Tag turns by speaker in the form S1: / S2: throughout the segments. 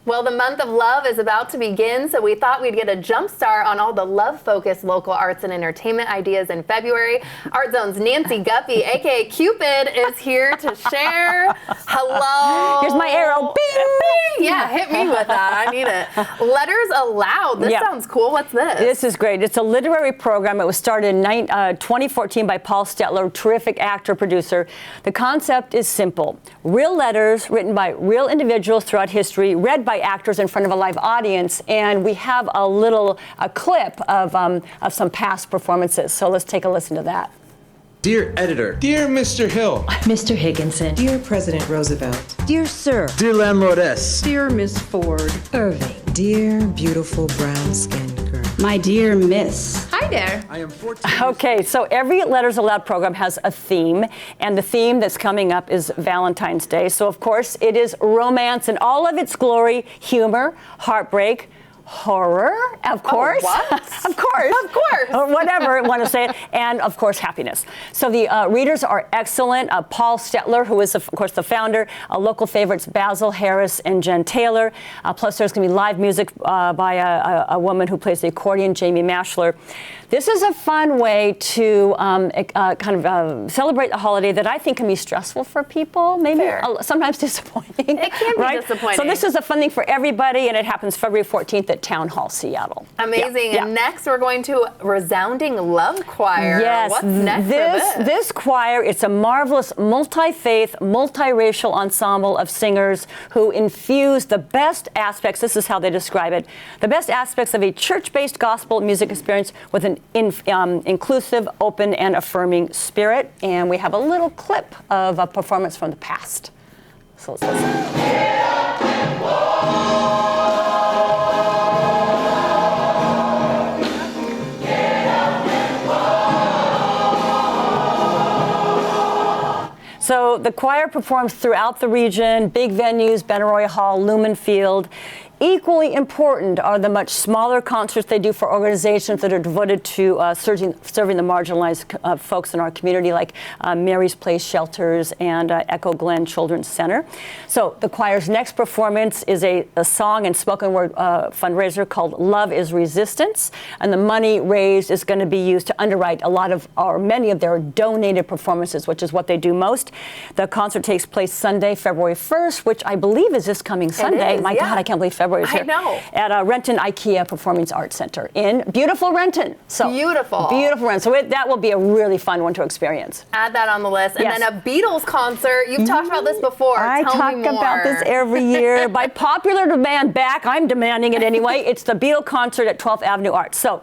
S1: Well, the month of love is about to begin, so we thought we'd get a jump start on all the love-focused local arts and entertainment ideas in February. Art Zone's Nancy Guppy, aka Cupid, is here to share. Hello.
S2: Here's my arrow. Bing,
S1: bing. Yeah, hit me with that. I need it. Letters Aloud. This sounds cool. What's this?
S2: This is great. It's a literary program. It was started in 2014 by Paul Stetler, terrific actor, producer. The concept is simple. Real letters written by real individuals throughout history, read by actors in front of a live audience, and we have a clip of some past performances. So let's take a listen to that.
S3: Dear editor.
S4: Dear Mr. Hill.
S5: Mr. Higginson.
S6: Dear President Roosevelt.
S5: Dear Sir.
S3: Dear landlordess.
S6: Dear Miss Ford.
S5: Irving.
S6: Dear beautiful brown-skinned girl.
S5: My dear Miss.
S1: Hi there.
S3: I am 14.
S2: Okay, so every Letters Aloud program has a theme, and the theme that's coming up is Valentine's Day. So, of course, it is romance in all of its glory, humor, heartbreak, horror, of course.
S1: Oh, what?
S2: Of course.
S1: Of course.
S2: Or whatever you want to say it. And, of course, happiness. So the readers are excellent. Paul Stetler, who is, of course, the founder. Local favorites, Basil Harris and Jen Taylor. Plus, there's going to be live music by a woman who plays the accordion, Jamie Mashler. This is a fun way to celebrate the holiday that I think can be stressful for people, maybe sometimes disappointing.
S1: It can be disappointing.
S2: So this is a fun thing for everybody, and it happens February 14th at Town Hall, Seattle.
S1: Amazing.
S2: Yeah.
S1: And next we're going to Resounding Love Choir.
S2: Yes.
S1: What's next for this?
S2: This choir, it's a marvelous multi-faith, multiracial ensemble of singers who infuse the best aspects, this is how they describe it, the best aspects of a church-based gospel music experience with an inclusive, open, and affirming spirit. And we have a little clip of a performance from the past. So let's listen. So the choir performs throughout the region, big venues, Benaroya Hall, Lumen Field. Equally important are the much smaller concerts they do for organizations that are devoted to serving the marginalized folks in our community, like Mary's Place Shelters and Echo Glen Children's Center. So the choir's next performance is a song and spoken word fundraiser called Love is Resistance, and the money raised is going to be used to underwrite many of their donated performances, which is what they do most. The concert takes place Sunday, February 1st, which I believe is this coming Sunday. My God, I can't believe February is here.
S1: I know.
S2: At Renton IKEA Performing Arts Center in beautiful Renton. So
S1: beautiful.
S2: Beautiful Renton. So that will be a really fun one to experience.
S1: Add that on the list. And
S2: Yes.
S1: then a Beatles concert. You've talked about this before.
S2: I
S1: Tell
S2: talk
S1: me more.
S2: about this every year. By popular demand I'm demanding it anyway. It's the Beatle concert at 12th Avenue Arts. So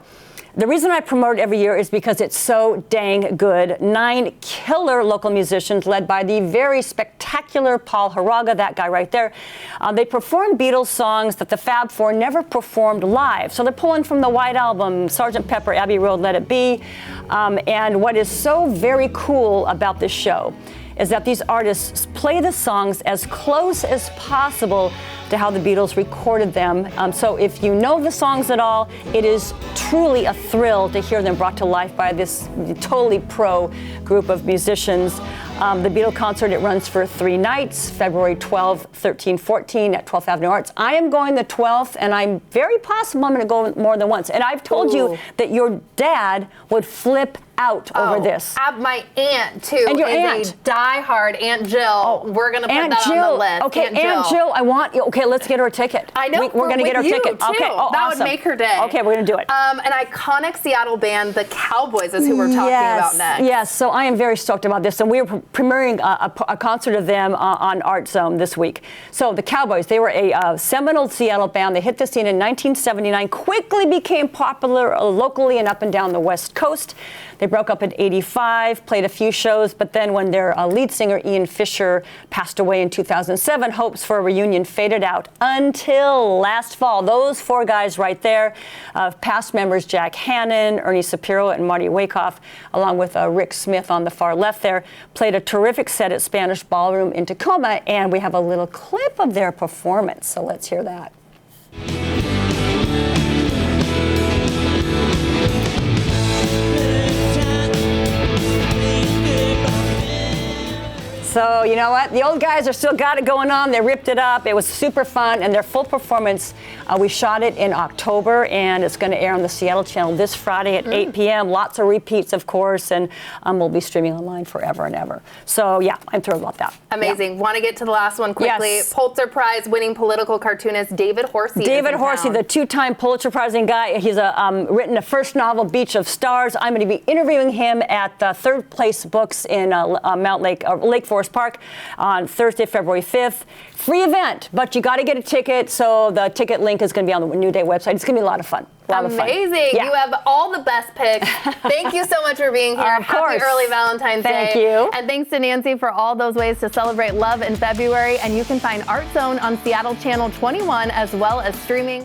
S2: the reason I promote it every year is because it's so dang good. 9 killer local musicians led by the very spectacular Paul Haraga, that guy right there. They perform Beatles songs that the Fab Four never performed live. So they're pulling from the White Album, Sgt. Pepper, Abbey Road, Let It Be. And what is so very cool about this show is that these artists play the songs as close as possible to how the Beatles recorded them. So if you know the songs at all, it is truly a thrill to hear them brought to life by this totally pro group of musicians. The Beatle concert, it runs for 3 nights, February 12, 13, 14 at 12th Avenue Arts. I am going the 12th, and I'm very possible I'm going to go more than once. And I've told you that your dad would flip out over this.
S1: My aunt, too,
S2: and your
S1: is
S2: aunt.
S1: a diehard Aunt Jill. We're going to put that
S2: Jill.
S1: on the list.
S2: Okay, Aunt Jill, I want you. Okay, let's get her a ticket.
S1: I know.
S2: We're going to get her a ticket.
S1: Too.
S2: Okay,
S1: that
S2: awesome.
S1: would make her day.
S2: Okay, we're going to do it.
S1: An iconic Seattle band, the Cowboys, is who we're talking about next.
S2: Yes, so I am very stoked about this. And we're premiering a concert of them on Art Zone this week. So the Cowboys, they were a seminal Seattle band. They hit the scene in 1979, quickly became popular locally and up and down the West Coast. They broke up in '85, played a few shows, but then when their lead singer, Ian Fisher, passed away in 2007, hopes for a reunion faded out until last fall. Those 4 guys right there, past members Jack Hannon, Ernie Shapiro, and Marty Wakehoff, along with Rick Smith on the far left there, played a terrific set at Spanish Ballroom in Tacoma, and we have a little clip of their performance, so let's hear that. So you know what? The old guys are still got it going on. They ripped it up. It was super fun, and their full performance, we shot it in October, and it's going to air on the Seattle channel this Friday at 8 p.m. Lots of repeats, of course, and we'll be streaming online forever and ever. So yeah, I'm thrilled about that.
S1: Amazing. Want to get to the last one quickly?
S2: Yes.
S1: Pulitzer Prize winning political cartoonist David Horsey.
S2: David
S1: is in
S2: Horsey,
S1: town.
S2: the two-time Pulitzer Prize-winning guy. He's written a first novel, Beach of Stars. I'm going to be interviewing him at the Third Place Books in Lake Forest Park on Thursday, February 5th. Free event, but you got to get a ticket. So the ticket link is going to be on the New Day website. It's going to be a lot of fun.
S1: Amazing.
S2: Yeah.
S1: You have all the best picks. Thank you so much for being here.
S2: Of course.
S1: Happy early Valentine's Day.
S2: Thank you.
S1: And thanks to Nancy for all those ways to celebrate love in February. And you can find Art Zone on Seattle Channel 21 as well as streaming.